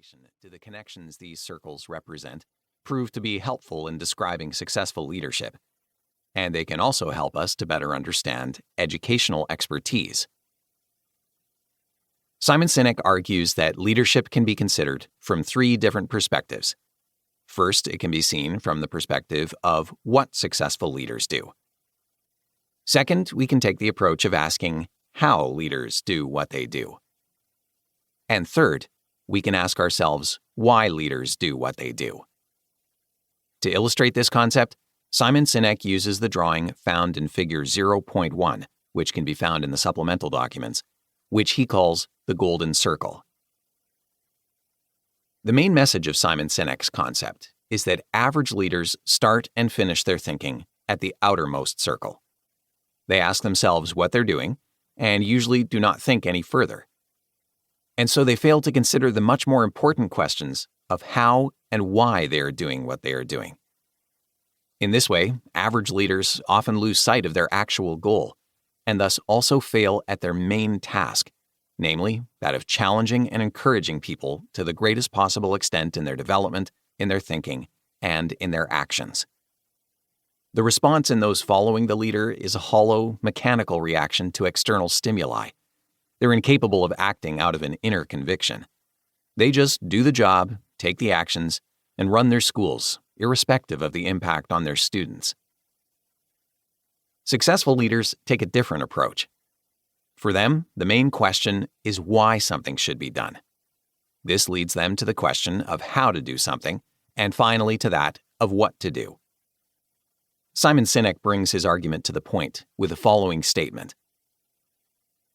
information do the connections these circles represent prove to be helpful in describing successful leadership? And they can also help us to better understand educational expertise. Simon Sinek argues that leadership can be considered from 3 different perspectives. First, it can be seen from the perspective of what successful leaders do. Second, we can take the approach of asking how leaders do what they do. And third, we can ask ourselves why leaders do what they do. To illustrate this concept, Simon Sinek uses the drawing found in Figure 0.1, which can be found in the supplemental documents, which he calls the Golden Circle. The main message of Simon Sinek's concept is that average leaders start and finish their thinking at the outermost circle. They ask themselves what they're doing and usually do not think any further. And so they fail to consider the much more important questions of how and why they are doing what they are doing. In this way, average leaders often lose sight of their actual goal and thus also fail at their main task, namely that of challenging and encouraging people to the greatest possible extent in their development, in their thinking, and in their actions. The response in those following the leader is a hollow, mechanical reaction to external stimuli. They're incapable of acting out of an inner conviction. They just do the job, take the actions, and run their schools, irrespective of the impact on their students. Successful leaders take a different approach. For them, the main question is why something should be done. This leads them to the question of how to do something, and finally to that of what to do. Simon Sinek brings his argument to the point with the following statement.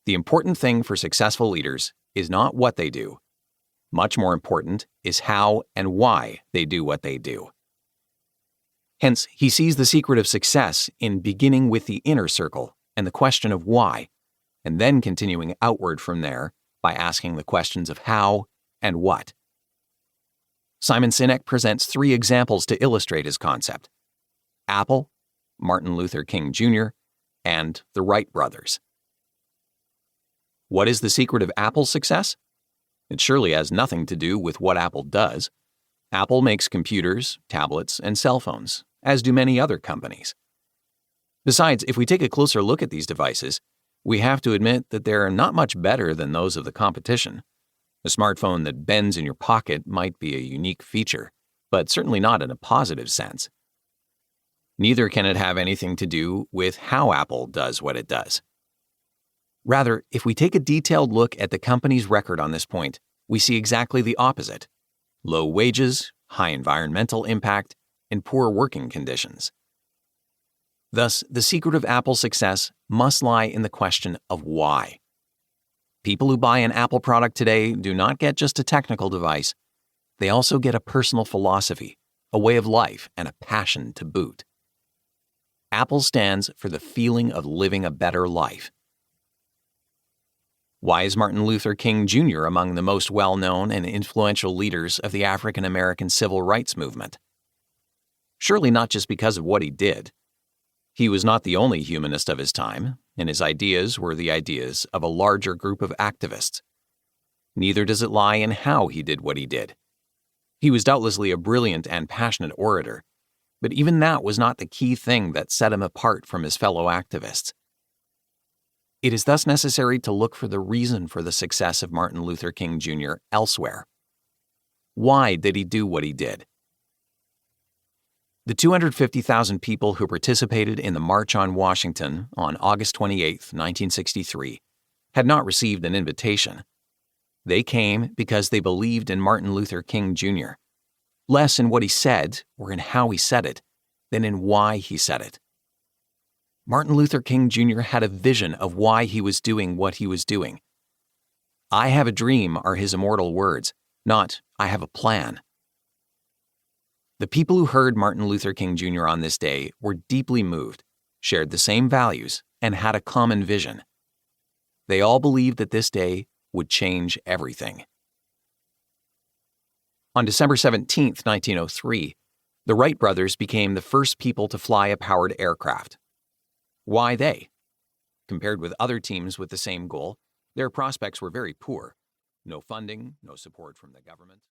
The important thing for successful leaders is not what they do. Much more important is how and why they do what they do. Hence, he sees the secret of success in beginning with the inner circle and the question of why, and then continuing outward from there by asking the questions of how and what. Simon Sinek presents 3 examples to illustrate his concept: Apple, Martin Luther King Jr., and the Wright brothers. What is the secret of Apple's success? It surely has nothing to do with what Apple does. Apple makes computers, tablets, and cell phones, as do many other companies. Besides, if we take a closer look at these devices, we have to admit that they're not much better than those of the competition. A smartphone that bends in your pocket might be a unique feature, but certainly not in a positive sense. Neither can it have anything to do with how Apple does what it does. Rather, if we take a detailed look at the company's record on this point, we see exactly the opposite: low wages, high environmental impact, and poor working conditions. Thus, the secret of Apple's success must lie in the question of why. People who buy an Apple product today do not get just a technical device. They also get a personal philosophy, a way of life, and a passion to boot. Apple stands for the feeling of living a better life. Why is Martin Luther King Jr. among the most well-known and influential leaders of the African American civil rights movement? Surely not just because of what he did. He was not the only humanist of his time, and his ideas were the ideas of a larger group of activists. Neither does it lie in how he did what he did. He was doubtlessly a brilliant and passionate orator, but even that was not the key thing that set him apart from his fellow activists. It is thus necessary to look for the reason for the success of Martin Luther King Jr. elsewhere. Why did he do what he did? The 250,000 people who participated in the March on Washington on August 28, 1963, had not received an invitation. They came because they believed in Martin Luther King Jr., less in what he said or in how he said it than in why he said it. Martin Luther King Jr. had a vision of why he was doing what he was doing. "I have a dream" are his immortal words, not "I have a plan." The people who heard Martin Luther King Jr. on this day were deeply moved, shared the same values, and had a common vision. They all believed that this day would change everything. On December 17, 1903, the Wright brothers became the first people to fly a powered aircraft. Why they? Compared with other teams with the same goal, their prospects were very poor. No funding, no support from the government.